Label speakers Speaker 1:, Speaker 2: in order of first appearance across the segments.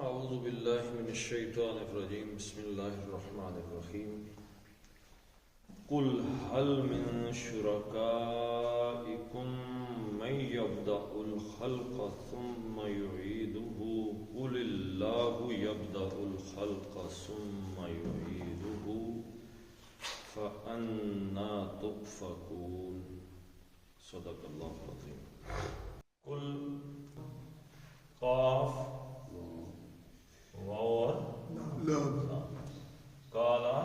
Speaker 1: اعوذ باللہ من الشیطان الرجیم بسم اللہ الرحمن الرحیم قل هل من شرکائکم من یبدأ الخلق ثم یعیدہ قل اللہ یبدأ الخلق ثم یعیدہ فأنا تؤفکون صدق اللہ العظیم. قل قاف اور کالا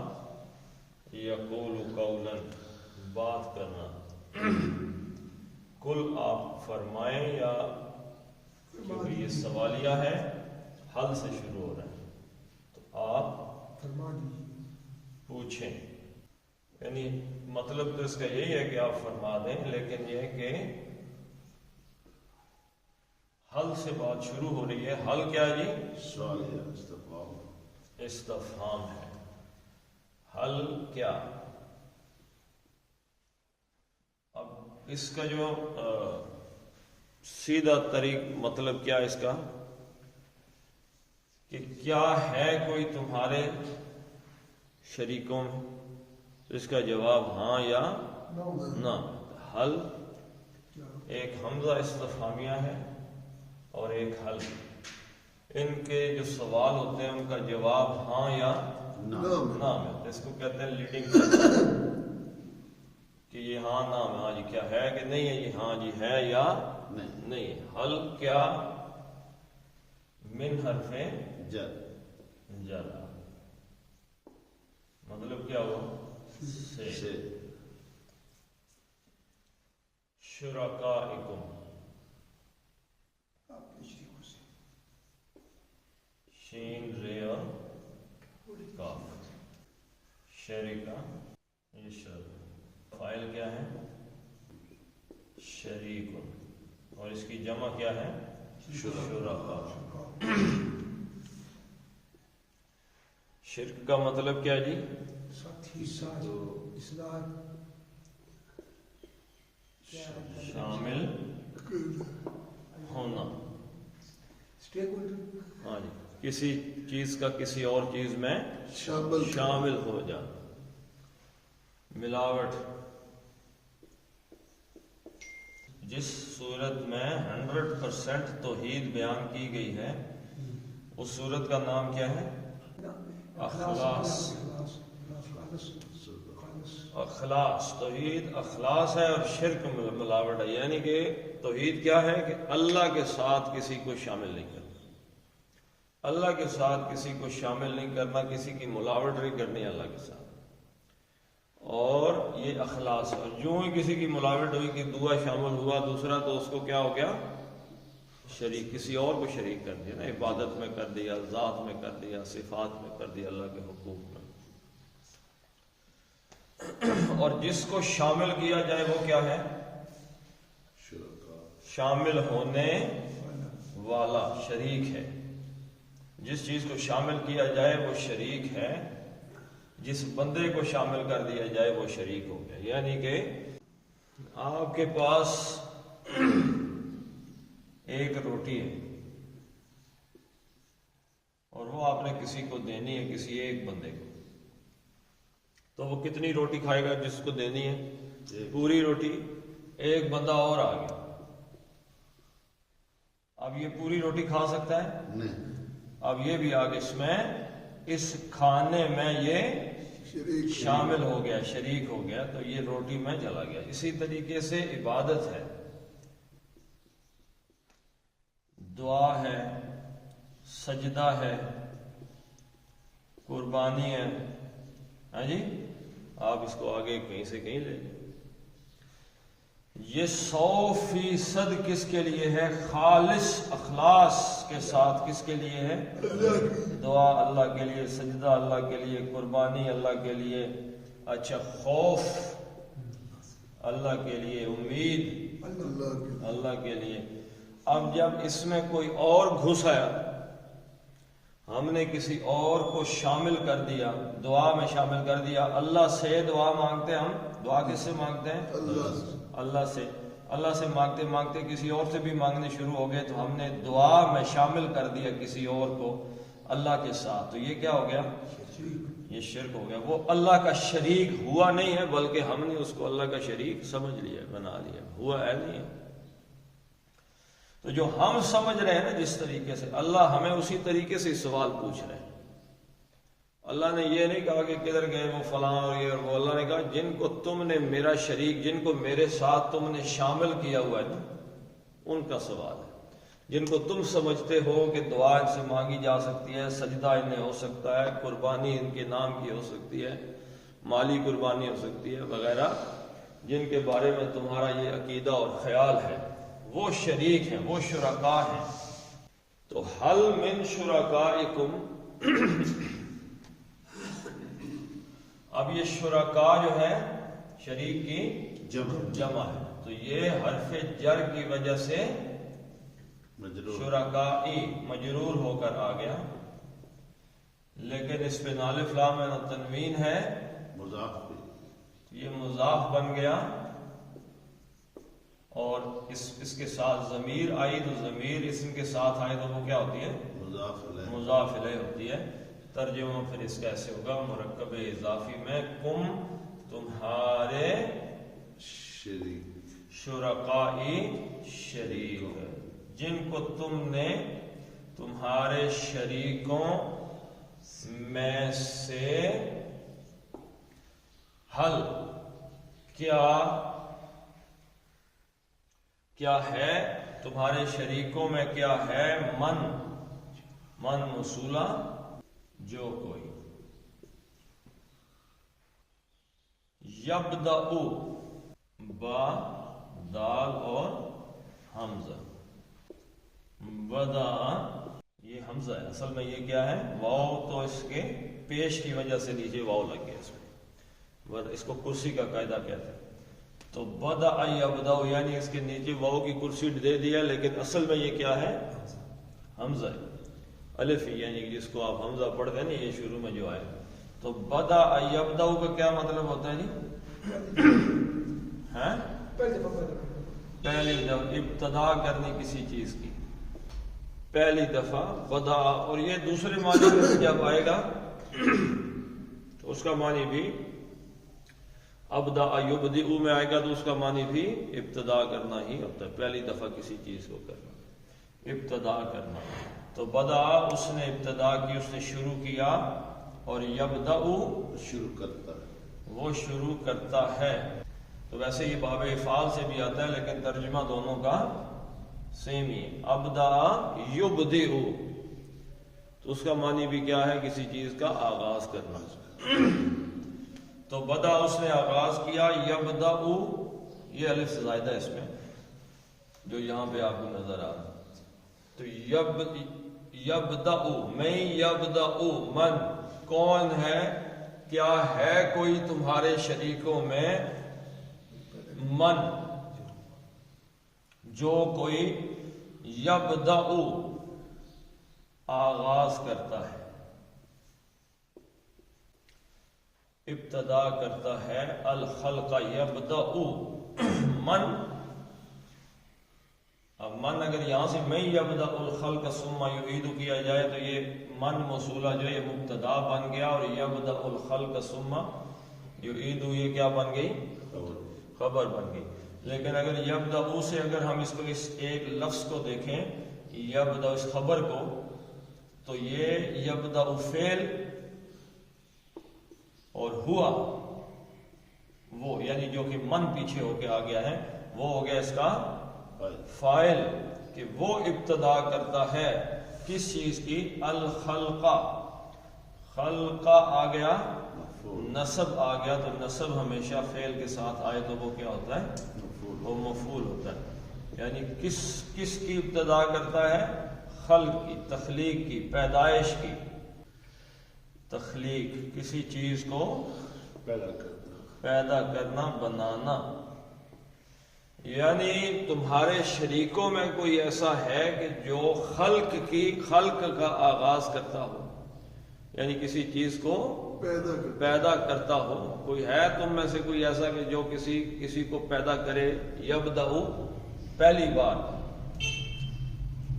Speaker 1: یقول قولا بات کرنا. کل آپ فرمائیں یا کیونکہ یہ سوالیہ ہے حل سے شروع ہو رہا ہے تو آپ پوچھیں، یعنی مطلب تو اس کا یہی ہے کہ آپ فرما دیں، لیکن یہ کہ حل سے بات شروع ہو رہی ہے. حل کیا جی؟
Speaker 2: سوال ہے،
Speaker 1: استفہام ہے. حل کیا؟ اب اس کا جو سیدھا طریق مطلب کیا اس کا کہ کیا ہے کوئی تمہارے شریکوں میں؟ اس کا جواب ہاں یا نہ. حل ایک حمزہ استفہامیہ ہے اور ایک حل. ان کے جو سوال ہوتے ہیں ان کا جواب ہاں یا نام ہے. اس کو کہتے ہیں لیڈنگ کہ یہ ہاں نام ہے. ہاں جی کیا ہے کہ نہیں ہے؟ یہ ہاں جی ہے یا نہیں. حل کیا؟ من حرف جر. مطلب کیا ہوا؟ سے. شرکائکم شین رے اور کاف. شریکہ یہ شر. فاعل کیا ہے؟ شریک. اور اس کی جمع کیا ہے؟ شرکا. شرک کا مطلب کیا جی؟ شامل ہونا. ہاں جی کسی چیز کا کسی اور چیز میں شامل ہو جانا. ملاوٹ جس صورت میں 100% توحید بیان کی گئی ہے اس صورت کا نام کیا ہے؟ اخلاص. اخلاص توحید اخلاص ہے اور شرک ملاوٹ ہے. یعنی کہ توحید کیا ہے کہ اللہ کے ساتھ کسی کو شامل نہیں کرنا. اللہ کے ساتھ کسی کو شامل نہیں کرنا، کسی کی ملاوٹ نہیں کرنی اللہ کے ساتھ. اور یہ اخلاص ہے. جو ہی کسی کی ملاوٹ ہوئی کہ دعا شامل ہوا دوسرا تو اس کو کیا ہو گیا؟ شریک. کسی اور کو شریک کر دیا نا. عبادت میں کر دیا، ذات میں کر دیا، صفات میں کر دیا، اللہ کے حقوق میں. اور جس کو شامل کیا جائے وہ کیا ہے؟ شامل ہونے والا شریک ہے. جس چیز کو شامل کیا جائے وہ شریک ہے. جس بندے کو شامل کر دیا جائے وہ شریک ہو گیا. یعنی کہ آپ کے پاس ایک روٹی ہے اور وہ آپ نے کسی کو دینی ہے، کسی ایک بندے کو، تو وہ کتنی روٹی کھائے گا؟ جس کو دینی ہے پوری روٹی. ایک بندہ اور آ گیا، اب یہ پوری روٹی کھا سکتا ہے؟
Speaker 2: نہیں.
Speaker 1: اب یہ بھی آگے اس میں اس کھانے میں یہ شامل ہو گیا، شریک ہو گیا، تو یہ روٹی میں چلا گیا. اسی طریقے سے عبادت ہے، دعا ہے، سجدہ ہے، قربانی ہے. ہاں جی آپ اس کو آگے کہیں سے کہیں لے جائیں. یہ 100% کس کے لیے ہے؟ خالص اخلاص کے ساتھ. کس کے لیے ہے؟ دعا اللہ کے لیے، سجدہ اللہ کے لیے، قربانی اللہ کے لیے. اچھا خوف اللہ کے لیے، امید اللہ کے لیے. اب جب اس میں کوئی اور گھس آیا، ہم نے کسی اور کو شامل کر دیا، دعا میں شامل کر دیا. اللہ سے دعا مانگتے ہیں ہم. دعا کس سے مانگتے ہیں؟ اللہ سے. اللہ سے مانگتے مانگتے کسی اور سے بھی مانگنے شروع ہو گئے تو ہم نے دعا میں شامل کر دیا کسی اور کو اللہ کے ساتھ، تو یہ کیا ہو گیا؟ یہ شرک ہو گیا۔ وہ اللہ کا شریک ہوا نہیں ہے بلکہ ہم نے اس کو اللہ کا شریک سمجھ لیا، بنا لیا، ہوا ہے نہیں ہے۔ تو جو ہم سمجھ رہے ہیں نا جس طریقے سے، اللہ ہمیں اسی طریقے سے سوال پوچھ رہے ہیں۔ اللہ نے یہ نہیں کہا کہ کدھر گئے وہ فلاں اور یہ اور وہ، اللہ نے کہا جن کو تم نے میرا شریک، جن کو میرے ساتھ تم نے شامل کیا ہوا ہے نا، ان کا سوال ہے۔ جن کو تم سمجھتے ہو کہ دعا ان سے مانگی جا سکتی ہے، سجدہ انہیں ہو سکتا ہے، قربانی ان کے نام کی ہو سکتی ہے، مالی قربانی ہو سکتی ہے وغیرہ، جن کے بارے میں تمہارا یہ عقیدہ اور خیال ہے، وہ شریک ہیں، وہ شرکاء ہیں۔ تو حل من شرکائکم، اب یہ شرکاء جو ہے شریک کی جمع ہے، تو یہ حرف جر کی وجہ سے شرکائی مجرور ہو کر آ گیا، لیکن اس پہ نہ الف لام نہ تنوین ہے، یہ مضاف بن گیا، اور اس کے ساتھ ضمیر آئی تو ضمیر اسم کے ساتھ آئی تو وہ کیا ہوتی ہے؟ مضاف الیہ ہوتی ہے۔ ترجمہ پھر اس کا ایسے ہوگا، مرکب اضافی میں کم تمہارے شرکائی شریک، جن کو تم نے تمہارے شریکوں میں سے حل کیا ہے، تمہارے شریکوں میں کیا ہے، من موصولہ جو کوئی، یبدأ با دال اور حمزہ، بدا یہ حمزہ ہے، اصل میں یہ کیا ہے؟ واو، تو اس کے پیش کی وجہ سے نیچے واو لگ گیا اس میں، اس کو کرسی کا قاعدہ کہتے ہیں۔ تو بدا یبدأ یعنی اس کے نیچے واو کی کرسی دے دیا، لیکن اصل میں یہ کیا ہے؟ حمزہ ہے، الف یعنی جس کو آپ حمزہ پڑھتے ہیں نا، یہ شروع میں جو آئے۔ تو بدا یبدأ کا کیا مطلب ہوتا ہے جی؟ پہلی دفعہ ابتدا کرنی کسی چیز کی، پہلی دفعہ بدا، اور یہ دوسرے معنی میں جب آئے گا تو اس کا معنی بھی ابدا یبدئ میں آئے گا، تو اس کا معنی بھی ابتدا کرنا ہی ہوتا ہے، پہلی دفعہ کسی چیز کو کرنا، ابتدا کرنا۔ تو بدا اس نے ابتدا کی، اس نے شروع کیا، اور یبدأ
Speaker 2: شروع کرتا ہے،
Speaker 1: وہ شروع کرتا ہے۔ تو ویسے یہ باب افعال سے بھی آتا ہے، لیکن ترجمہ دونوں کا سیم ہی ہے۔ ابدا یبدئ، تو اس کا معنی بھی کیا ہے؟ کسی چیز کا آغاز کرنا۔ تو بدا اس نے آغاز کیا، یبدأ یہ الف زائدہ اس میں جو یہاں پہ آپ کو نظر آ رہا ہے، تو یبدأ میں یبدأ من، کون ہے، کیا ہے کوئی تمہارے شریکوں میں، من جو کوئی، یبدأ آغاز کرتا ہے، ابتدا کرتا ہے، الخلق یبدأ من۔ اب من اگر یہاں سے میں یبدأ الخلق ثم یعید کیا جائے تو یہ من موصولہ جو ہے یہ مبتدا بن گیا، اور یبدأ الخلق ثم یعید یہ کیا بن گئی؟ خبر بن گئی۔ لیکن اگر یبدأ سے اگر ہم اس کو اس ایک لفظ کو دیکھیں، یبدأ اس خبر کو، تو یہ یبدأ فعل اور ہوا وہ، یعنی جو کہ من پیچھے ہو کے آ گیا ہے، وہ ہو گیا اس کا فاعل، کہ وہ ابتدا کرتا ہے کس چیز کی؟ الخلقہ، خلقہ آ گیا، نصب آ گیا، تو نصب ہمیشہ فعل کے ساتھ آئے تو وہ کیا ہوتا ہے؟ وہ مفعول ہوتا ہے۔ یعنی کس کی ابتدا کرتا ہے؟ خلق کی، تخلیق کی، پیدائش کی، تخلیق کسی چیز کو پیدا کرنا، بنانا۔ یعنی تمہارے شریکوں میں کوئی ایسا ہے کہ جو خلق کا آغاز کرتا ہو، یعنی کسی چیز کو
Speaker 2: پیدا کر
Speaker 1: پیدا کرتا ہو. کوئی ہے تم میں سے کوئی ایسا کہ جو کسی کو پیدا کرے؟ یبدأ پہلی بار،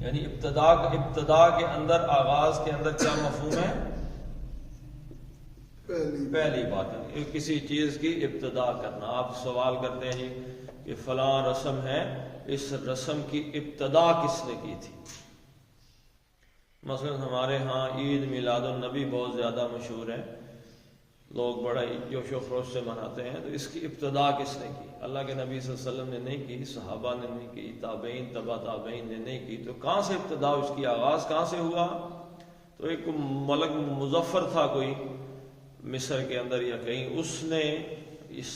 Speaker 1: یعنی ابتدا کے اندر، آغاز کے اندر کیا مفہوم ہے؟ پہلی بات ہے کسی چیز کی ابتدا کرنا. آپ سوال کرتے ہیں جی کہ فلاں رسم ہے، اس رسم کی ابتدا کس نے کی تھی؟ مثلا ہمارے ہاں عید میلاد النبی بہت زیادہ مشہور ہے، لوگ بڑا جوش و خروش سے مناتے ہیں. تو اس کی ابتدا کس نے کی؟ اللہ کے نبی صلی اللہ علیہ وسلم نے نہیں کی، صحابہ نے نہیں کی، تابعین تبع تابعین نے نہیں کی. تو کہاں سے ابتدا، اس کی آغاز کہاں سے ہوا؟ تو ایک ملک مظفر تھا کوئی مصر کے اندر یا کہیں، اس نے اس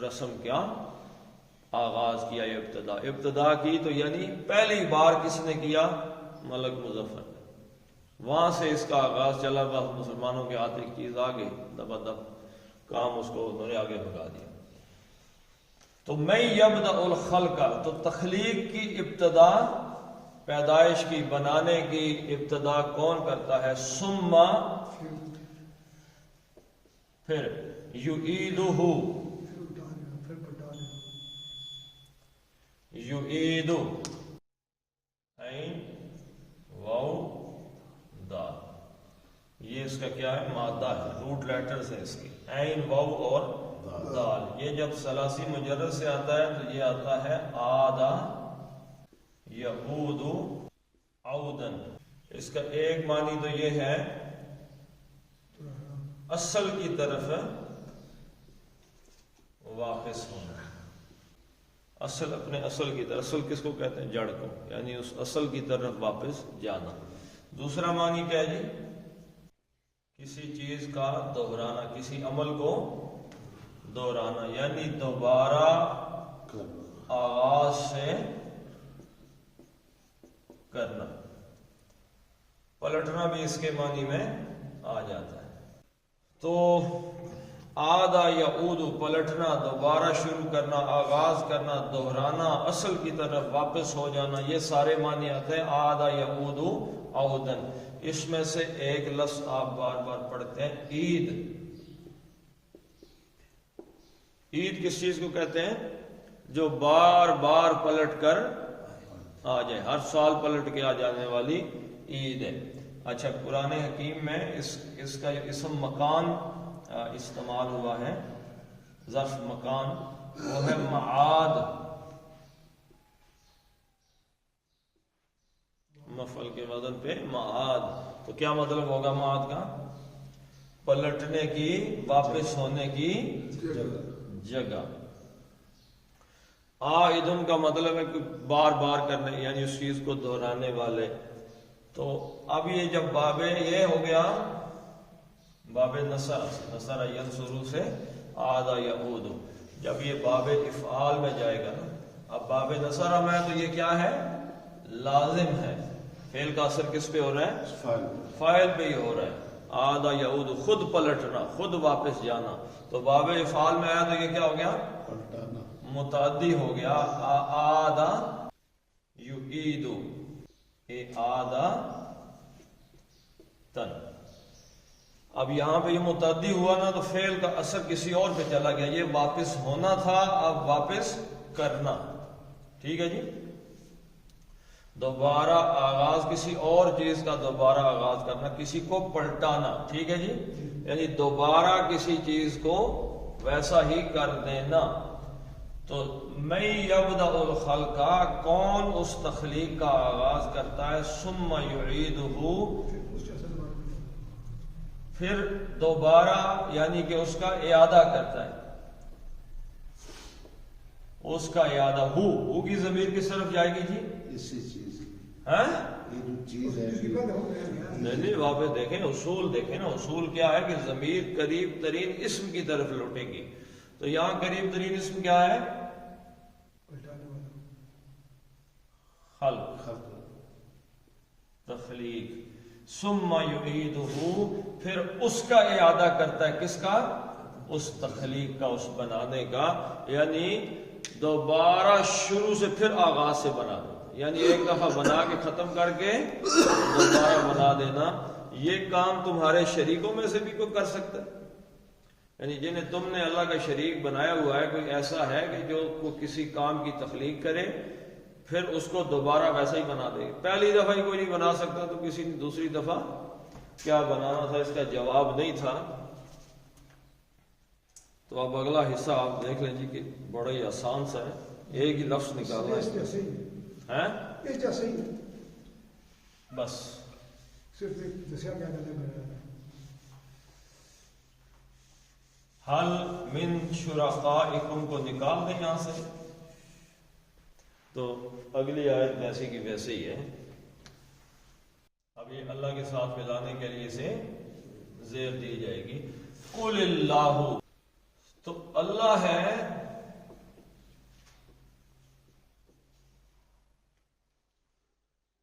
Speaker 1: رسم کیا آغاز کیا، ابتدا کی. تو یعنی پہلی بار کس نے کیا؟ ملک مظفر. وہاں سے اس کا آغاز چلا. بس مسلمانوں کے ہاتھ ایک چیز آ گئی، دبا دب کام اس کو انہوں نے آگے بھگا دیا. تو میں یبدأ الخلق، تو تخلیق کی ابتدا، پیدائش کی، بنانے کی ابتدا کون کرتا ہے؟ ثم، پھر یعیدہ، یعید، عین واو دال، یہ اس کا کیا ہے؟ مادہ ہے، روٹ لیٹرز ہیں اس کی، عین واو اور دال. یہ جب ثلاثی مجرد سے آتا ہے تو یہ آتا ہے عادہ یعود عودن. اس کا ایک معنی تو یہ ہے اصل کی طرف واپس ہونا، اصل، اپنے اصل کی طرف. اصل کس کو کہتے ہیں؟ جڑ کو، یعنی اس اصل کی طرف واپس جانا. دوسرا معنی کیا ہے جی؟ کسی چیز کا دہرانا، کسی عمل کو دہرانا، یعنی دوبارہ آغاز سے کرنا. پلٹنا بھی اس کے معنی میں آ جاتا ہے. تو عادہ یعود، پلٹنا، دوبارہ شروع کرنا، آغاز کرنا، دہرانا، اصل کی طرف واپس ہو جانا، یہ سارے معنی آتے ہیں عادہ یعود عودن. اس میں سے ایک لفظ آپ بار بار پڑھتے ہیں، عید. عید کس چیز کو کہتے ہیں؟ جو بار بار پلٹ کر آ جائے، ہر سال پلٹ کے آ جانے والی عید ہے. اچھا، قرآن حکیم میں اس کا اسم مکان استعمال ہوا ہے، ظرف مکان، وہ ہے معاد. مفعول کے وزن پہ معاد. تو کیا مطلب ہوگا معاد کا؟ پلٹنے کی، واپس ہونے کی جگہ. عائدن کا مطلب ہے کہ بار بار کرنے، یعنی اس چیز کو دہرانے والے. تو اب یہ جب باب یہ ہو گیا، باب نصر ینصر سے عاد یعود، جب یہ باب افعال میں جائے گا، اب باب نصر میں تو یہ کیا ہے؟ لازم ہے. فعل کا اثر کس پہ ہو رہا ہے؟ فاعل پہ ہی ہو رہا ہے. عاد یعود، خود پلٹنا، خود واپس جانا. تو باب افعال میں آیا تو یہ کیا ہو گیا؟ متعدی ہو گیا. عاد یعید، عاد تن. اب یہاں پہ یہ متعدی ہوا نا، تو فعل کا اثر کسی اور پہ چلا گیا. یہ واپس ہونا تھا، اب واپس کرنا. ٹھیک ہے جی. دوبارہ آغاز، کسی اور چیز کا دوبارہ آغاز کرنا، کسی کو پلٹانا. ٹھیک ہے جی، یعنی دوبارہ کسی چیز کو ویسا ہی کر دینا. تو میں یبدأ الخلق، کون اس تخلیق کا آغاز کرتا ہے؟ ثم یعیدہ، پھر دوبارہ، یعنی کہ اس کا اعادہ کرتا ہے. اس کا اعادہ، ہو کی ضمیر کس طرف جائے گی جی؟
Speaker 2: اسی چیز
Speaker 1: ہاں
Speaker 2: چیز ہے.
Speaker 1: نہیں، وہاں پہ دیکھیں اصول، دیکھیں نا اصول کیا ہے کہ ضمیر قریب ترین اسم کی طرف لوٹے گی. تو یہاں قریب ترین اسم کیا ہے؟ خلق، تخلیق. ثم یعیدہ، پھر اس کا اعادہ کرتا ہے. کس کا؟ اس تخلیق کا، اس بنانے کا. یعنی دوبارہ شروع سے پھر آغاز سے بنا دو، یعنی ایک دفعہ بنا کے ختم کر کے دوبارہ بنا دینا. یہ کام تمہارے شریکوں میں سے بھی کوئی کر سکتا ہے؟ یعنی جنہیں تم نے اللہ کا شریک بنایا ہوا ہے، کوئی ایسا ہے کہ جو کسی کام کی تخلیق کرے پھر اس کو دوبارہ ویسا ہی بنا دے؟ پہلی دفعہ ہی کوئی نہیں بنا سکتا تو کسی نے دوسری دفعہ کیا بنانا تھا؟ اس کا جواب نہیں تھا۔ تو اب اگلا حصہ آپ دیکھ لیں جی کہ بڑا ہی آسان سا ہے، ایک ہی لفظ نکالنا ہے، بس حل من شرکائکم کو نکال دیں یہاں سے، تو اگلی آیت ویسے کی ویسے ہی ہے۔ اب یہ اللہ کے ساتھ ملانے کے لیے اسے زیر دی جائے گی۔ قل اللہ، تو اللہ ہے،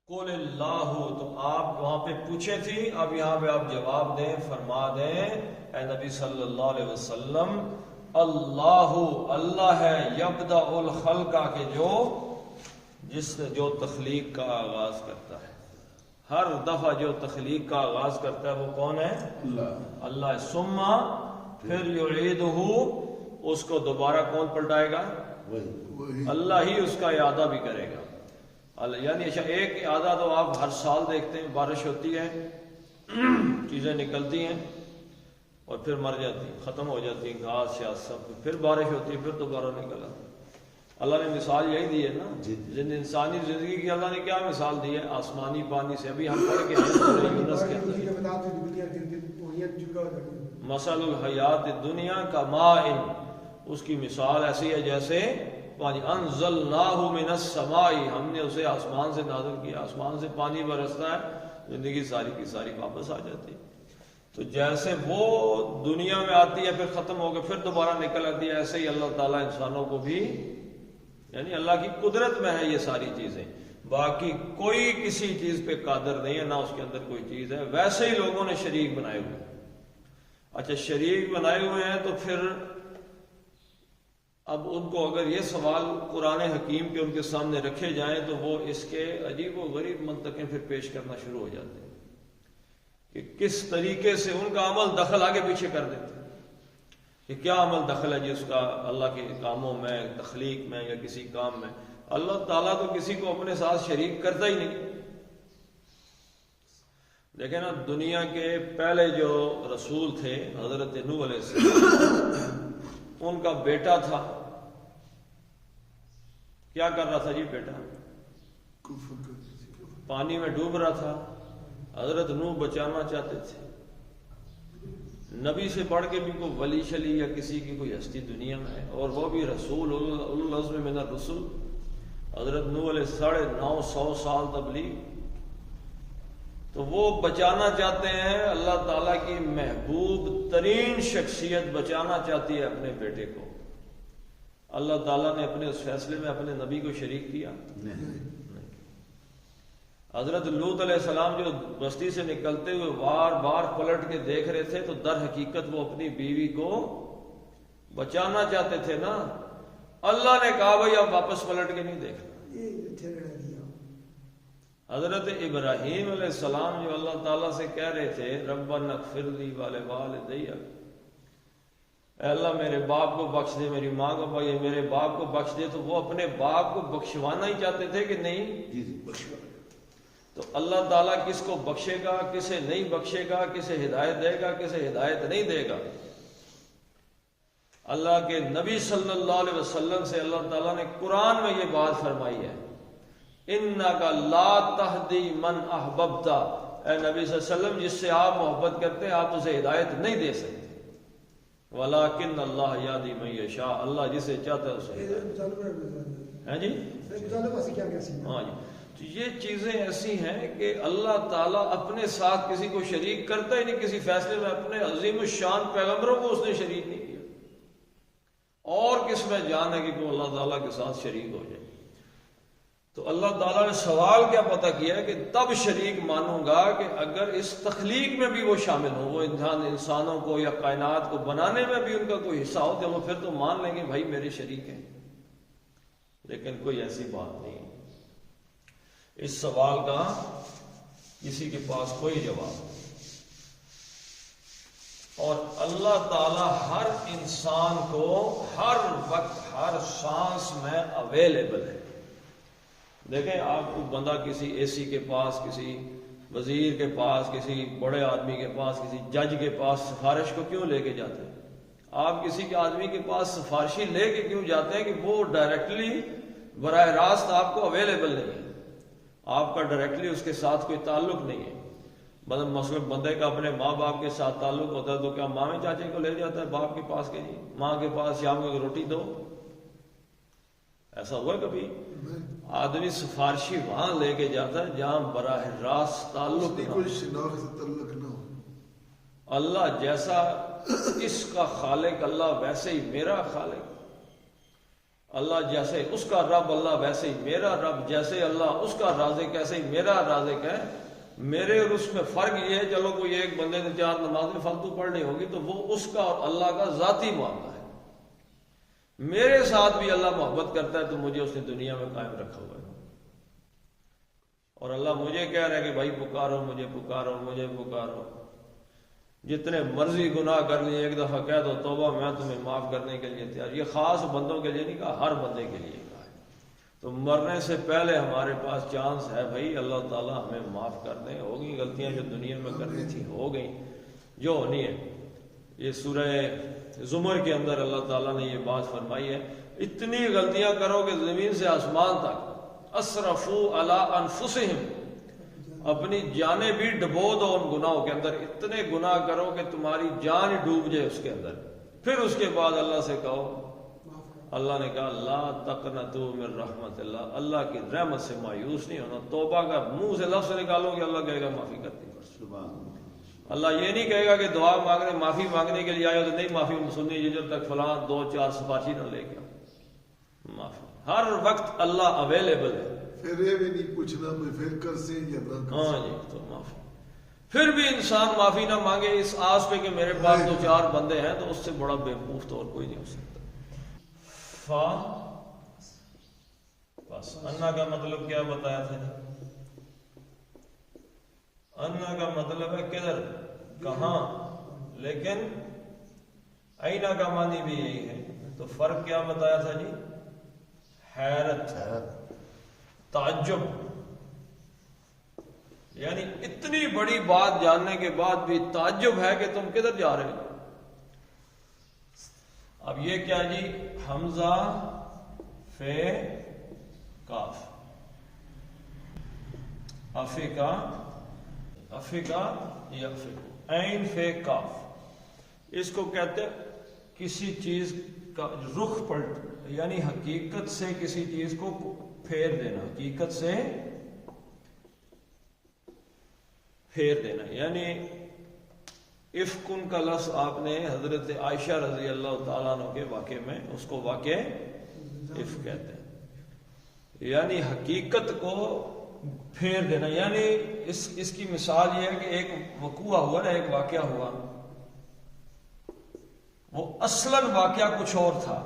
Speaker 1: قل اللہ، تو آپ وہاں پہ پوچھے تھی، اب یہاں پہ آپ جواب دیں، فرما دیں اے نبی صلی اللہ علیہ وسلم، اللہ، اللہ ہے، یبدأ الخلق، کہ جو تخلیق کا آغاز کرتا ہے، ہر دفعہ جو تخلیق کا آغاز کرتا ہے وہ کون ہے؟ اللہ ہے۔ ثم، پھر یعیدہ، اس کو دوبارہ کون پلٹائے گا؟ اللہ ہی اس کا اعادہ بھی کرے گا۔ یعنی ایک اعادہ تو آپ ہر سال دیکھتے ہیں، بارش ہوتی ہے، چیزیں نکلتی ہیں اور پھر مر جاتی ہیں، ختم ہو جاتی ہیں، گھاس شاس سب، پھر بارش ہوتی ہے، پھر دوبارہ نکل آتی ہے۔ اللہ نے مثال یہی دی ہے نا، انسانی زندگی کی اللہ نے کیا مثال دی ہے؟ آسمانی پانی سے۔ ابھی ہم پڑھ کے سورہ یونس کے مثل الحیات الدنیا کماء، اس کی مثال ایسی ہے جیسے پانی، انزلناہ من السماء، ہم نے اسے آسمان سے نازل کیا، آسمان سے پانی برستا ہے، زندگی ساری کی ساری واپس آ جاتی ہے۔ تو جیسے وہ دنیا میں آتی ہے پھر ختم ہو کے پھر دوبارہ نکل آتی ہے، ایسے ہی اللہ تعالیٰ انسانوں کو بھی، یعنی اللہ کی قدرت میں ہے یہ ساری چیزیں، باقی کوئی کسی چیز پہ قادر نہیں ہے، نہ اس کے اندر کوئی چیز ہے۔ ویسے ہی لوگوں نے شریک بنائے ہوئے۔ اچھا، شریک بنائے ہوئے ہیں تو پھر اب ان کو اگر یہ سوال قرآن حکیم کے ان کے سامنے رکھے جائیں تو وہ اس کے عجیب و غریب منطقیں پھر پیش کرنا شروع ہو جاتے ہیں کہ کس طریقے سے ان کا عمل دخل آگے پیچھے کر دیتے ہیں کہ کیا عمل دخل ہے جس کا اللہ کے کاموں میں، تخلیق میں یا کسی کام میں۔ اللہ تعالیٰ تو کسی کو اپنے ساتھ شریک کرتا ہی نہیں۔ لیکن اب دنیا کے پہلے جو رسول تھے حضرت نوح علیہ السلام، ان کا بیٹا تھا، کیا کر رہا تھا جی بیٹا؟ پانی میں ڈوب رہا تھا۔ حضرت نوح بچانا چاہتے تھے۔ نبی سے بڑھ کے بھی کوئی ولی شلی یا کسی کی کوئی ہستی دنیا میں ہے، اور وہ بھی رسول، اولو العزم من الرسل۔ حضرت نوح علیہ 950 سال تبلیغ، تو وہ بچانا چاہتے ہیں، اللہ تعالیٰ کی محبوب ترین شخصیت بچانا چاہتی ہے اپنے بیٹے کو۔ اللہ تعالیٰ نے اپنے اس فیصلے میں اپنے نبی کو شریک کیا؟ نہیں۔ حضرت لوط علیہ السلام جو بستی سے نکلتے ہوئے بار بار پلٹ کے دیکھ رہے تھے، تو در حقیقت وہ اپنی بیوی کو بچانا چاہتے تھے نا۔ اللہ نے کہا بھائی اب واپس پلٹ کے نہیں دیکھنا۔ حضرت ابراہیم علیہ السلام جو اللہ تعالیٰ سے کہہ رہے تھے ربنا اغفر لی ولوالدی، اے اللہ میرے باپ کو بخش دے، میری ماں کو بخش دے، میرے باپ کو بخش دے، تو وہ اپنے باپ کو بخشوانا ہی چاہتے تھے کہ نہیں؟ تو اللہ تعالیٰ کس کو بخشے گا، کسے نہیں بخشے گا، کسے ہدایت دے گا، کسے ہدایت نہیں دے گا؟ اللہ کے نبی صلی اللہ علیہ وسلم سے اللہ تعالیٰ نے قرآن میں یہ بات فرمائی ہے، اِنَّكَ لَا تَهْدِي مَنْ أَحْبَبْتَ، اے نبی صلی اللہ علیہ وسلم جس سے آپ محبت کرتے ہیں آپ اسے ہدایت نہیں دے سکتے، وَلَكِنَّ اللَّهَ يَهْدِي مَن يَشَاءُ، اللہ جسے چاہتا ہے اسے ہدایت ہے۔ جی ہاں جی، تو یہ چیزیں ایسی ہیں کہ اللہ تعالیٰ اپنے ساتھ کسی کو شریک کرتا ہی نہیں، کسی فیصلے میں اپنے عظیم الشان پیغمبروں کو اس نے شریک نہیں کیا، اور کس میں جان ہے کہ وہ اللہ تعالیٰ کے ساتھ شریک ہو جائے۔ تو اللہ تعالیٰ نے سوال کیا پتہ کیا ہے کہ تب شریک مانوں گا کہ اگر اس تخلیق میں بھی وہ شامل ہوں، وہ انسانوں کو یا کائنات کو بنانے میں بھی ان کا کوئی حصہ ہو، تو وہ پھر تو مان لیں گے بھائی میرے شریک ہیں۔ لیکن کوئی ایسی بات نہیں، اس سوال کا کسی کے پاس کوئی جواب نہیں۔ اور اللہ تعالی ہر انسان کو ہر وقت ہر سانس میں اویلیبل ہے۔ دیکھیں آپ کو بندہ کسی اے سی کے پاس، کسی وزیر کے پاس، کسی بڑے آدمی کے پاس، کسی جج کے پاس سفارش کو کیوں لے کے جاتے ہیں؟ آپ کسی کے آدمی کے پاس سفارشی لے کے کیوں جاتے ہیں؟ کہ وہ ڈائریکٹلی براہ راست آپ کو اویلیبل نہیں ہے، آپ کا ڈائریکٹلی اس کے ساتھ کوئی تعلق نہیں ہے۔ مثلا بندے کا اپنے ماں باپ کے ساتھ تعلق ہوتا ہے تو کیا مامے چاچے کو لے جاتا ہے باپ کے پاس کہ نہیں ماں کے پاس شام کو روٹی دو؟ ایسا ہوا ہے کبھی؟ آدمی سفارشی وہاں لے کے جاتا ہے جہاں براہ راست تعلق نہ ہو،
Speaker 2: کوئی شناخت تعلق نہ ہو۔
Speaker 1: اللہ جیسا اس کا خالق اللہ ویسے ہی میرا خالق، اللہ جیسے اس کا رب اللہ ویسے ہی میرا رب، جیسے اللہ اس کا رازق ایسے ہی میرا رازق ہے۔ میرے اور اس میں فرق یہ ہے، چلو کوئی ایک بندے نے 4 نمازیں فالتو پڑھنی ہوگی تو وہ اس کا اور اللہ کا ذاتی معاملہ ہے۔ میرے ساتھ بھی اللہ محبت کرتا ہے تو مجھے اس نے دنیا میں قائم رکھا ہوا ہے، اور اللہ مجھے کہہ رہا ہے کہ بھائی پکارو مجھے، پکارو مجھے، پکارو، جتنے مرضی گناہ کر لیے ایک دفعہ کہہ دو توبہ، میں تمہیں معاف کرنے کے لیے تیار۔ یہ خاص بندوں کے لیے نہیں کہا، ہر بندے کے لیے کہا ہے۔ تو مرنے سے پہلے ہمارے پاس چانس ہے بھائی، اللہ تعالیٰ ہمیں معاف کر دیں، ہوگی غلطیاں جو دنیا میں کرنی تھی ہو گئیں، جو ہونی ہے۔ یہ سورہ زمر کے اندر اللہ تعالیٰ نے یہ بات فرمائی ہے، اتنی غلطیاں کرو کہ زمین سے آسمان تک، اسرفوا علی انفسہم، اپنی جانیں بھی ڈبو دو ان گناہوں کے اندر، اتنے گناہ کرو کہ تمہاری جان ڈوب جائے اس کے اندر، پھر اس کے بعد اللہ سے کہو۔ اللہ نے کہا لا تقنطوا من رحمت اللہ، اللہ کی رحمت سے مایوس نہیں ہونا۔ توبہ کا منہ سے لفظ نکالو کہ اللہ کہے گا معافی کرتی ہے،
Speaker 2: سبحان اللہ۔
Speaker 1: اللہ یہ نہیں کہے گا کہ دعا مانگنے معافی مانگنے کے لیے آئے ہو تو نہیں معافی سننی، یہ جب تک فلاں 2-4 سفارشی نہ لے کے معافی۔ ہر وقت اللہ اویلیبل ہے،
Speaker 2: پھر یہ بھی نہیں پوچھنا میں پھر کر سے یا نہ کر
Speaker 1: ہاں جی، تو معافی۔ پھر بھی انسان معافی نہ مانگے اس آس پہ کہ میرے پاس 2-4 بندے ہیں، تو اس سے بڑا بیوقوف تو اور کوئی نہیں ہو سکتا۔ فا بس انا کا مطلب کیا بتایا تھا جی؟ انا کا مطلب ہے کدھر، کہاں، لیکن اینا کا معنی بھی یہی ہے۔ تو فرق کیا بتایا تھا جی؟ حیرت، تعجب، یعنی اتنی بڑی بات جاننے کے بعد بھی تعجب ہے کہ تم کدھر جا رہے ہو۔ اب یہ کیا جی؟ حمزہ فے کاف، افیکا، افیکا یا عین فے کاف، اس کو کہتے ہیں کسی چیز کا رخ پلٹ، یعنی حقیقت سے کسی چیز کو پھیر دینا، حقیقت سے پھیر دینا، یعنی افکن کا لفظ آپ نے حضرت عائشہ رضی اللہ تعالیٰ عنہ کے واقعے میں اس کو واقع افک کہتے ہیں، یعنی حقیقت کو پھیر دینا۔ یعنی اس کی مثال یہ ہے کہ ایک وقوع ہوا نا، ایک واقعہ ہوا، وہ اصلاً واقعہ کچھ اور تھا،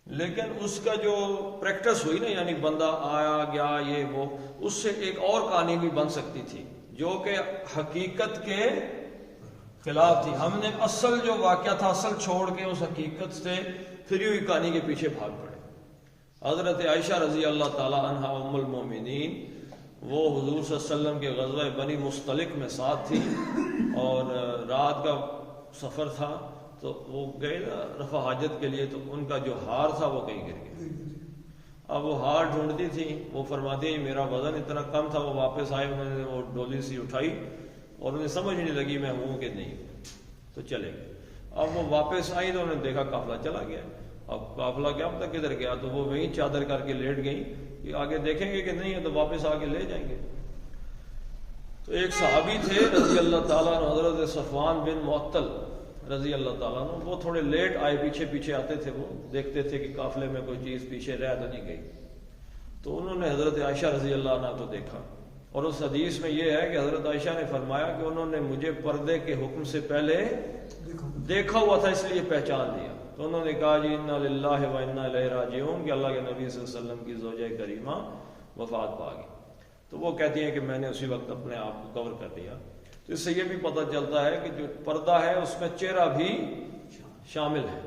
Speaker 1: لیکن اس کا جو پریکٹس ہوئی نا، یعنی بندہ آیا گیا یہ وہ، اس سے ایک اور کہانی بھی بن سکتی تھی جو کہ حقیقت کے خلاف تھی۔ ہم نے اصل جو واقعہ تھا اصل چھوڑ کے اس حقیقت سے پھری ہوئی کہانی کے پیچھے بھاگ پڑے۔ حضرت عائشہ رضی اللہ تعالی عنہا ام المومنین، وہ حضور صلی اللہ علیہ وسلم کے غزوہ بنی مستلق میں ساتھ تھی، اور رات کا سفر تھا، تو وہ گئے رفع حاجت کے لیے، تو ان کا جو ہار تھا وہ کہیں گر گیا۔ اب وہ ہار ڈھونڈتی تھی، وہ فرماتی ہیں میرا وزن اتنا کم تھا، وہ واپس آئے، انہوں نے وہ ڈولی سی اٹھائی اور انہیں سمجھ نہیں لگی میں ہوں کہ نہیں، تو چلے گئے۔ اب وہ واپس آئی تو انہوں نے دیکھا قافلہ چلا گیا۔ اب قافلہ کیا پتہ کدھر گیا، تو وہ وہیں چادر کر کے لیٹ گئی کہ آگے دیکھیں گے کہ نہیں ہے تو واپس آ کے لے جائیں گے۔ تو ایک صحابی تھے رضی اللہ تعالیٰ عنہ، حضرت صفوان بن معطل رضی اللہ تعالیٰ عنہ، وہ تھوڑے لیٹ آئے، پیچھے پیچھے آتے تھے، وہ دیکھتے تھے کہ قافلے میں کوئی چیز پیچھے رہ تو نہیں گئی۔ تو انہوں نے حضرت عائشہ رضی اللہ عنہ کو دیکھا، اور اس حدیث میں یہ ہے کہ حضرت عائشہ نے فرمایا کہ انہوں نے مجھے پردے کے حکم سے پہلے دیکھا ہوا تھا، اس لیے پہچان لیا۔ تو انہوں نے کہا جی انا للہ و انا الیہ راجعون، کہ اللہ کے نبی صلی اللہ علیہ وسلم کی زوجہ کریمہ وفات پا گئی۔ تو وہ کہتی ہیں کہ میں نے اسی وقت اپنے آپ کو کور کر دیا۔ تو اس سے یہ بھی پتہ چلتا ہے کہ جو پردہ ہے اس میں چہرہ بھی شامل ہے.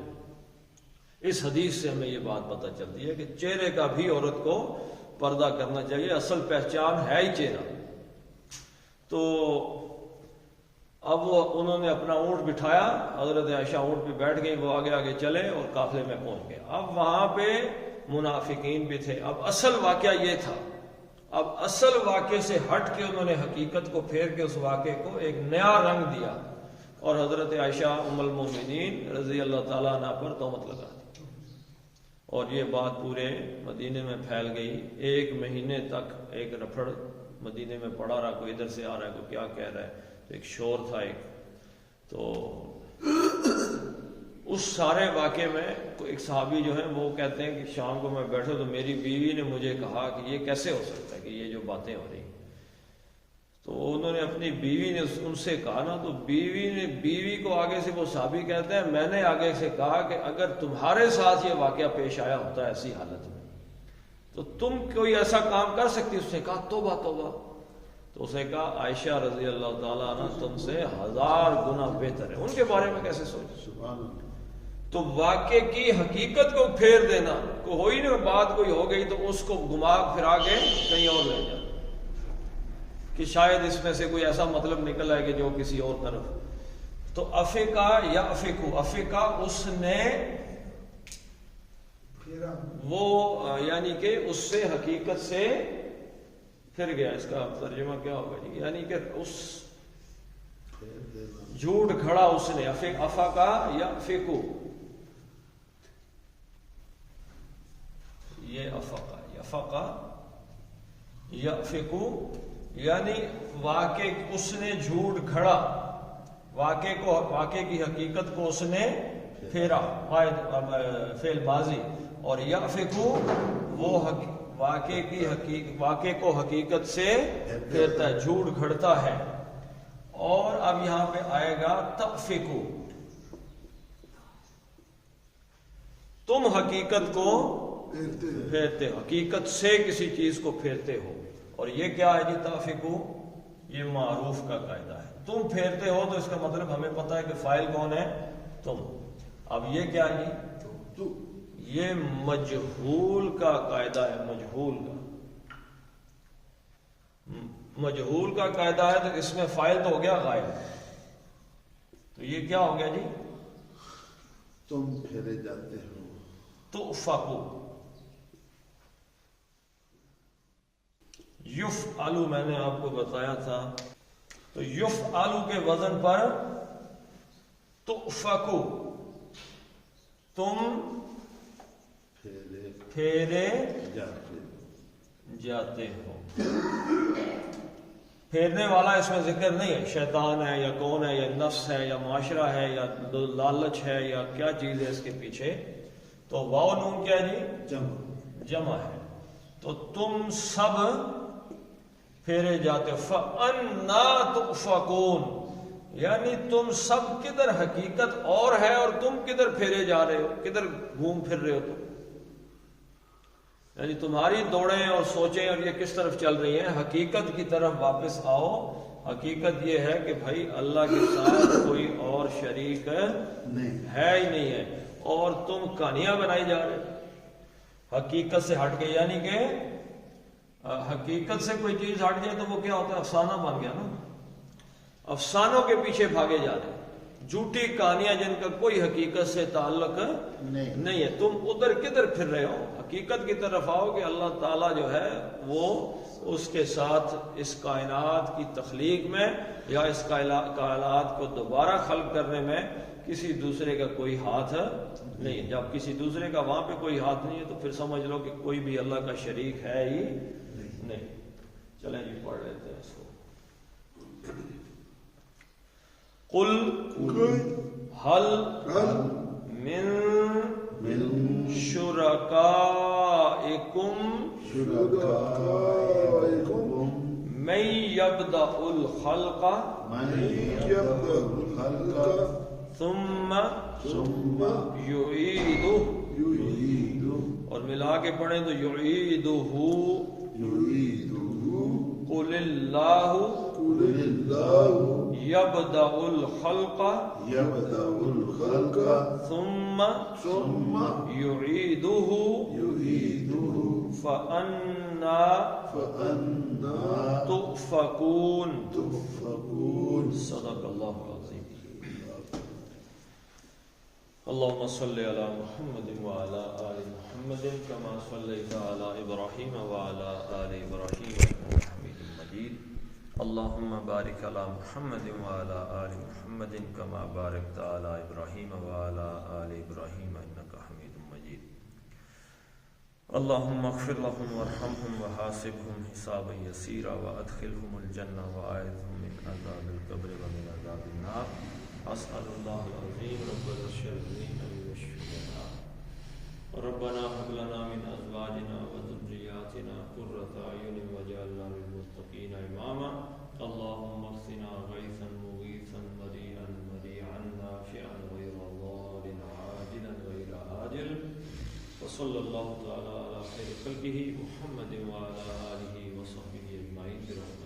Speaker 1: اس حدیث سے ہمیں یہ بات پتہ چلتی ہے کہ چہرے کا بھی عورت کو پردہ کرنا چاہیے. اصل پہچان ہے ہی چہرہ. تو اب وہ انہوں نے اپنا اونٹ بٹھایا, حضرت عائشہ اونٹ پہ بیٹھ گئی, وہ آگے آگے چلے اور قافلے میں پہنچ گئے. اب وہاں پہ منافقین بھی تھے. اب اصل واقعہ یہ تھا. اب اصل واقعے سے ہٹ کے انہوں نے حقیقت کو پھیر کے اس واقعے کو ایک نیا رنگ دیا اور حضرت عائشہ ام المومنین رضی اللہ تعالیٰ عنہ پر تہمت لگا دی. اور یہ بات پورے مدینے میں پھیل گئی. 1 مہینے تک ایک رفڑ مدینے میں پڑا رہا, کوئی ادھر سے آ رہا ہے, کوئی کیا کہہ رہا ہے, تو ایک شور تھا ایک. تو اس سارے واقعے میں ایک صحابی جو ہیں وہ کہتے ہیں کہ شام کو میں بیٹھا تو میری بیوی نے مجھے کہا کہ یہ کیسے ہو سکتا ہے کہ یہ جو باتیں ہو رہی. تو انہوں نے اپنی بیوی نے ان سے کہا نا, تو بیوی کو آگے سے وہ صحابی کہتے ہیں میں نے آگے سے کہا کہ اگر تمہارے ساتھ یہ واقعہ پیش آیا ہوتا ہے ایسی حالت میں تو تم کوئی ایسا کام کر سکتی. اس نے کہا توبہ توبہ. تو اس نے کہا عائشہ رضی اللہ تعالیٰ عنہ تم سے 1000 گنا بہتر ہے. ان کے بارے میں کیسے سوچ.
Speaker 2: سبحان اللہ.
Speaker 1: تو واقعے کی حقیقت کو پھیر دینا, کو ہوئی نا بات کوئی ہو گئی تو اس کو گھما پھرا کے کہیں اور لے جانا کہ شاید اس میں سے کوئی ایسا مطلب نکل آئے کہ جو کسی اور طرف. تو افقا یا افقو, افقا اس نے وہ یعنی کہ اس سے حقیقت سے پھر گیا. اس کا ترجمہ کیا ہوگا جی؟ یعنی کہ اس جھوٹ کھڑا اس نے. افقا یا افقو, یہ افقا یا فقا یا افقو یعنی واقع اس نے جھوٹ کھڑا, واقعے کی حقیقت کو اس نے پھیرا, فعل ماضی. اور یافقو وہ واقعے کو حقیقت سے پھیرتا ہے, جھوٹ گھڑتا ہے. اور اب یہاں پہ آئے گا تفقو, تم حقیقت کو پھیرتے ہو, حقیقت سے کسی چیز کو پھیرتے ہو. اور یہ کیا ہے جی تفقو؟ یہ معروف کا قاعدہ ہے. تم پھیرتے ہو تو اس کا مطلب ہمیں پتہ ہے کہ فاعل کون ہے؟ تم. اب یہ کیا ہے جی؟ یہ مجہول کا قاعدہ ہے. مجہول کا قاعدہ ہے تو اس میں فاعل تو ہو گیا غائب. تو یہ کیا ہو گیا جی؟
Speaker 2: تم پھیرے جاتے ہو.
Speaker 1: تفقو. یفعلو میں نے آپ کو بتایا تھا, تو یفعلو کے وزن پر تفقو, تم پھیرے جاتے ہو. پھیرنے والا اس میں ذکر نہیں ہے, شیطان ہے یا کون ہے یا نفس ہے یا معاشرہ ہے یا لالچ ہے یا کیا چیز ہے اس کے پیچھے. تو واو نون کیا ہے جی؟ جمع ہے. تو تم سب پھیرے جاتے ہو. فَأَنَّا تُؤْفَكُونَ یعنی تم سب کدھر حقیقت اور ہے اور تم کدھر پھیرے جا رہے ہو, کدھر گھوم پھر رہے ہو تم. یعنی تمہاری دوڑیں اور سوچیں اور یہ کس طرف چل رہی ہیں؟ حقیقت کی طرف واپس آؤ. حقیقت یہ ہے کہ بھائی اللہ کے ساتھ کوئی اور شریک ہے ہی نہیں ہے, اور تم کہانیاں بنائی جا رہے ہو حقیقت سے ہٹ کے. یعنی کہ حقیقت سے کوئی چیز ہٹ جائے تو وہ کیا ہوتا ہے؟ افسانہ بن گیا نا. افسانوں کے پیچھے بھاگے جا رہے ہیں, جھوٹی کہانیاں جن کا کوئی حقیقت سے تعلق نہیں ہے. تم ادھر کدھر پھر رہے ہو؟ حقیقت کی طرف آؤ کہ اللہ تعالیٰ جو ہے وہ اس کے ساتھ اس کائنات کی تخلیق میں یا اس کائنات کو دوبارہ خلق کرنے میں کسی دوسرے کا کوئی ہاتھ نہیں. جب کسی دوسرے کا وہاں پہ کوئی ہاتھ نہیں ہے تو پھر سمجھ لو کہ کوئی بھی اللہ کا شریک ہے ہی نہیں. چلیں جی پڑھ لیتے ہیں اس کو. قل هل من شرکائکم من یبدأ الخلق ثم یعیدہ, اور ملا کے پڑھیں تو یعیدہ. قل اللہ یبدأ الخلق
Speaker 2: يبدأ الخلق
Speaker 1: ثم
Speaker 2: ثم
Speaker 1: يعيده
Speaker 2: يعيده
Speaker 1: فأنا
Speaker 2: فأنا
Speaker 1: تؤفكون.
Speaker 2: تؤفكون.
Speaker 1: صدق اللہ العظیم. اللهم صل على محمد وعلى آل محمد كما صليت على إبراهيم وعلى آل إبراهيم إنك حميد مجيد. اللهم بارك على محمد وعلى آل محمد كما باركت على إبراهيم وعلى آل إبراهيم إنك حميد مجيد. اللهم اغفر لهم وارحمهم وحاسبهم حسابا يسيرا وأدخلهم الجنة وأعذهم من عذاب القبر ومن عذاب النار. أسأل الله العظيم رب العرش العظيم أن يشفينا. ربنا هب لنا من أزواجنا وذرياتنا قرة أعين واجعلنا للمتقين إماما. اللهم اغثنا غيثا مغيثا مريئا مريعا نافعا غير ضار عاجلا غير آجل. وصلى الله تعالى على خير خلقه محمد وعلى آله وصحبه أجمعين برحمته.